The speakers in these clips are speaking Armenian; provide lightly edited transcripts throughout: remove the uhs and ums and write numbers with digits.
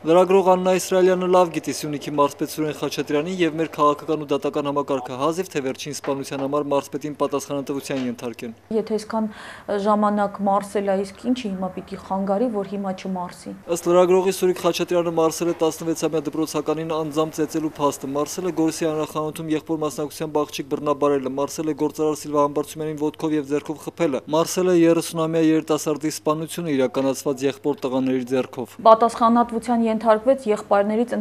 Լրագրող Աննա Իսրայելյանը լավ գիտի Սյունիքի մարզպետ Սուրեն Խաչատրյանին եւ մեր քաղաքական ու դատական համակարգը հազիվ թե վերջին սպանության համար մարզպետին պատասխանատվության ենթարկեն։ Եթե այսքան ժամանակ մարսել է, իսկ ինչի հիմա պիտի խանգարի, որ հիմա չմարսի։ Ըստ լրագրողի Սուրիկ Խաչատրյանը մարսել է 16-ամյա դպրոցականին անձամբ ծեծելու փաստը, մարսել է Գորիսի հանրախանութում եղբոր մասնակցությամբ աղջիկ բռնաբարելը, մարսել է գործարար Սիլվա Համբարձումյանին ոտքով եւ ձեռքով խփելը, մարսել է 30-ամյա երիտասարդի սպանությունը իրականացված եղբոր տղաների ձեռքով։ Պատասխանատվության ենթարկվեց եղբայրներից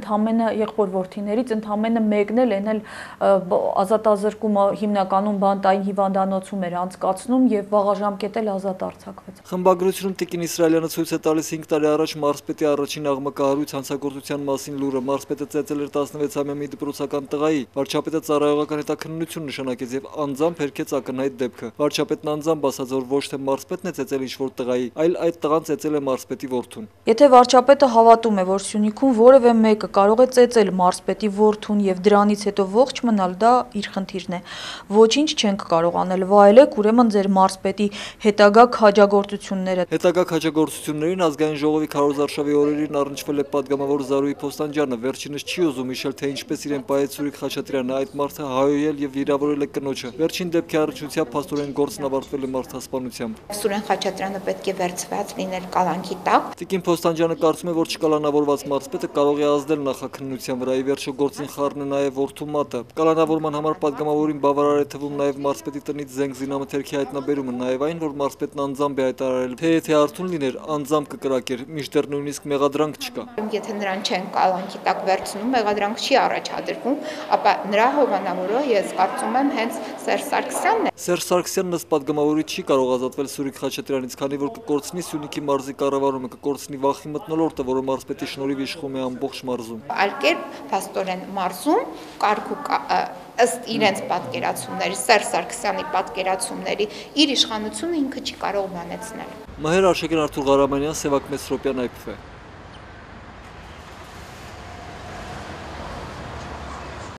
եղբոր որդիներից ընդամենը մեկն էլ էնել ազատազրկումը հիմնականում բանտային հիվանդանոցում էր անցկացնում եւ վաղաժամկետ էլ ազատ արձակվեց։ Խմբագրությունում Տիկին Իսրայելյանը ցույց է տալիս 5 տարի առաջ մարզպետի առաջին աղմկահարույց հանցագործության մասին լուրը։ Մարզպետը ծեծել էր 16-ամյա մի դպրոցական տղայի։ Վարչապետը ծառայողական հետաքննություն նշանակեց եւ անձամբ հերքեց ակնհայտ դեպքը։ Վարչապետն անձամբ ասաց, որ ոչ թե մարզպետն է ծեծել ինչ-որ տղայի, այլ այդ տղան ծեծել է մարզպետի որդուն։ Եթե վարչապետը հավատում է, որ Սյունիքում որևէ մեկը կարող է ծեծել մարզպետի որդուն եւ դրանից հետո ողջ մնալ, դա իր խնդիրն է։ Ոչինչ չենք կարող անել, վայելեք ուրեմն ձեր մարզպետի հետագա քաջագործությունները։ Հետագա քաջագործություններին ազգային ժողովի քարոզարշավի օրերին առնչվել է падգամավոր Զարուհի Փոստանջյանը, վերջինս չի ուզում հիշել, թե ինչպես իրեն պահեց Սուրիկ Խաչատրյանը, այդ մարդը հայոյել եւ վիրավորել է կնոջը։ Վերջին դեպքի առնչությամբ փաստորեն գործն ավարտվել է մարդասպանությամբ։ Սուրեն Խաչատրյանը պետք է վերցված լինել կալանքի տակ։ Տիկին Փոստանջյանը կարծում է, որ չկալանավորված մարզպետը կարող է ազդել նախաքննության վրա, ի վերջո գործին խառն է նաև որդու մատը։ Կալանավորման համար падգամավորին բավարար է թվում նաև մարզպետի տնից զենք զինամթերքի հայտնաբերումը, նաև այն, որ մարզպետն անձամբ է հայտարարել, թե եթե արթուն լիներ, անձամբ կկրակեր, մինչդեռ նույնիսկ մեղադրանք չկա։ Եթե նրան չեն կալանքի տակ վերցնում, մեղադրանք չի առաջադրվում, ապա նրա հովանավորը ես կարծում եմ հենց Սերժ Սարգսյանն է։ Սերժ Սարգսյանն ըստ падգամավորի չի կարող ազատվել Սուրիկ Խաչատրյանից, քանի որ կկորցնի Սյունիքի մարզի կառավարումը, կկորցնի վախի մթնոլորտը, որը մարզպետի շնորհիվ իշխում է ամբողջ մարզում։ Այլ կերպ փաստորեն մարզում կարգ ու ըստ իրենց պատկերացումների, Սերժ Սարգսյանի պատկերացումների, իր իշխանությունը ինքը չի կարող բանեցնել։ Մհեր Արշակյան, Արթուր Ղարամանյան, Սևակ Մեսրոպյան, IPV։